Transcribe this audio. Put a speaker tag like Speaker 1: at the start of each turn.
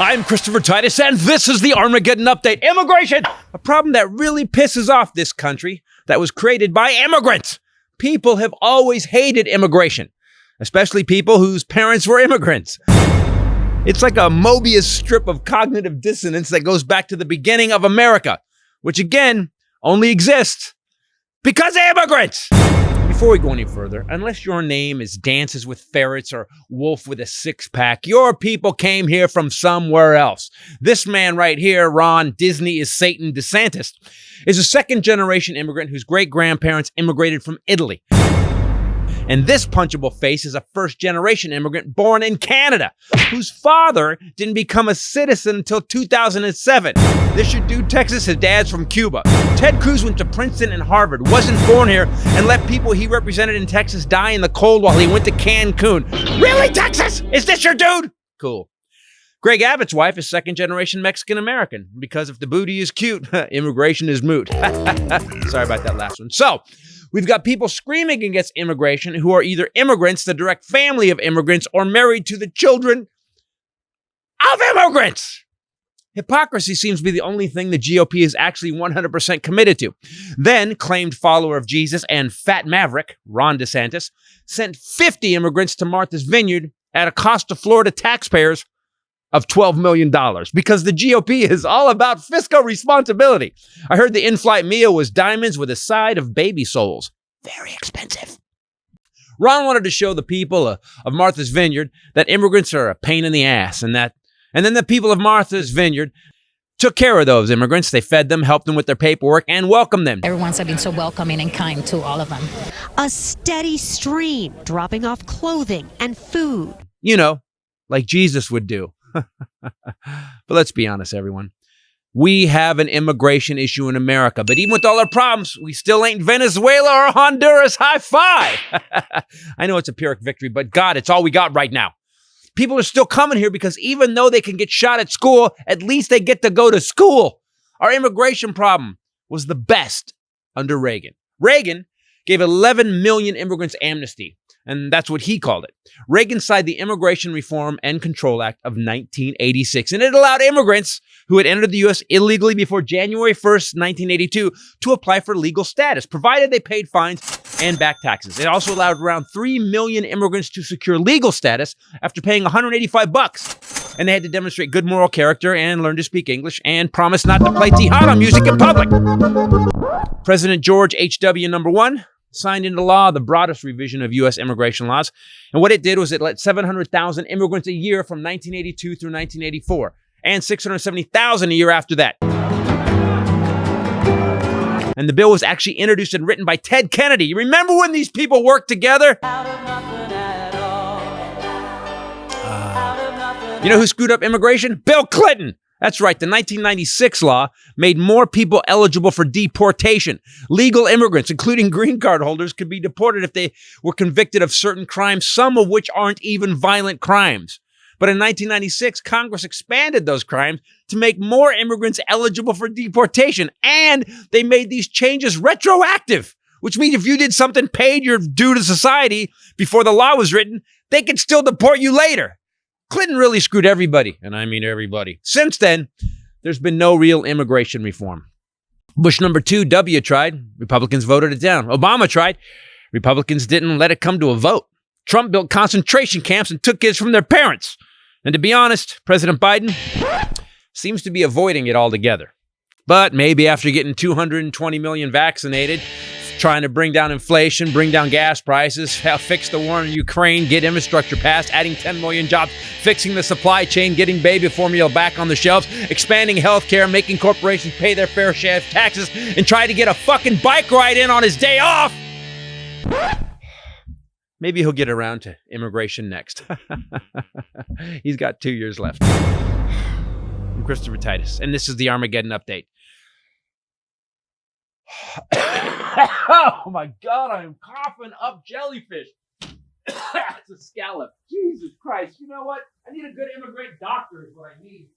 Speaker 1: I'm Christopher Titus, and this is the Armageddon Update. Immigration! A problem that really pisses off this country that was created by immigrants. People have always hated immigration, especially people whose parents were immigrants. It's like a Mobius strip of cognitive dissonance that goes back to the beginning of America, which again, only exists because of immigrants. Before we go any further, unless your name is Dances with Ferrets or Wolf with a Six-Pack, your people came here from somewhere else. This man right here, Ron Disney is Satan DeSantis, is a second-generation immigrant whose great-grandparents immigrated from Italy. And this punchable face is a first-generation immigrant born in Canada, whose father didn't become a citizen until 2007. This should do Texas, his dad's from Cuba. Ted Cruz went to Princeton and Harvard, wasn't born here, and let people he represented in Texas die in the cold while he went to Cancun. Really, Texas? Is this your dude? Cool. Greg Abbott's wife is second-generation Mexican-American, because if the booty is cute, immigration is moot. Sorry about that last one. So, we've got people screaming against immigration who are either immigrants, the direct family of immigrants, or married to the children of immigrants. Hypocrisy seems to be the only thing the GOP is actually 100% committed to. Then, claimed follower of Jesus and fat maverick, Ron DeSantis, sent 50 immigrants to Martha's Vineyard at a cost to Florida taxpayers of $12 million, because the GOP is all about fiscal responsibility. I heard the in-flight meal was diamonds with a side of baby souls. Very expensive. Ron wanted to show the people of Martha's Vineyard that immigrants are a pain in the ass, and then the people of Martha's Vineyard took care of those immigrants. They fed them, helped them with their paperwork, and welcomed them.
Speaker 2: Everyone's been so welcoming and kind to all of them.
Speaker 3: A steady stream dropping off clothing and food.
Speaker 1: You know, like Jesus would do. But let's be honest, everyone. We have an immigration issue in America, but even with all our problems, we still ain't Venezuela or Honduras. High five! I know it's a Pyrrhic victory, but God, it's all we got right now. People are still coming here because even though they can get shot at school, at least they get to go to school. Our immigration problem was the best under Reagan. Reagan gave 11 million immigrants amnesty, and that's what he called it. Reagan signed the Immigration Reform and Control Act of 1986, and it allowed immigrants who had entered the U.S. illegally before January 1st, 1982, to apply for legal status, provided they paid fines and back taxes. It also allowed around 3 million immigrants to secure legal status after paying $185, and they had to demonstrate good moral character and learn to speak English and promise not to play Tejano music in public. President George H.W. No. 1 signed into law the broadest revision of U.S. immigration laws. And what it did was it let 700,000 immigrants a year from 1982 through 1984, and 670,000 a year after that. And the bill was actually introduced and written by Ted Kennedy. You remember when these people worked together? You know who screwed up immigration? Bill Clinton. That's right, the 1996 law made more people eligible for deportation. Legal immigrants, including green card holders, could be deported if they were convicted of certain crimes, some of which aren't even violent crimes. But in 1996, Congress expanded those crimes to make more immigrants eligible for deportation, and they made these changes retroactive, which means if you did something, paid your due to society before the law was written, they could still deport you later. Clinton really screwed everybody, and I mean everybody. Since then, there's been no real immigration reform. Bush number 2, W, tried. Republicans voted it down. Obama tried. Republicans didn't let it come to a vote. Trump built concentration camps and took kids from their parents. And to be honest, President Biden seems to be avoiding it altogether. But maybe after getting 220 million vaccinated, trying to bring down inflation, bring down gas prices, fix the war in Ukraine, get infrastructure passed, adding 10 million jobs, fixing the supply chain, getting baby formula back on the shelves, expanding healthcare, making corporations pay their fair share of taxes, and try to get a fucking bike ride in on his day off. Maybe he'll get around to immigration next. He's got 2 years left. I'm Christopher Titus, and this is the Armageddon Update. Oh my God, I am coughing up jellyfish. It's a scallop. Jesus Christ. You know what? I need a good immigrant doctor is what I need.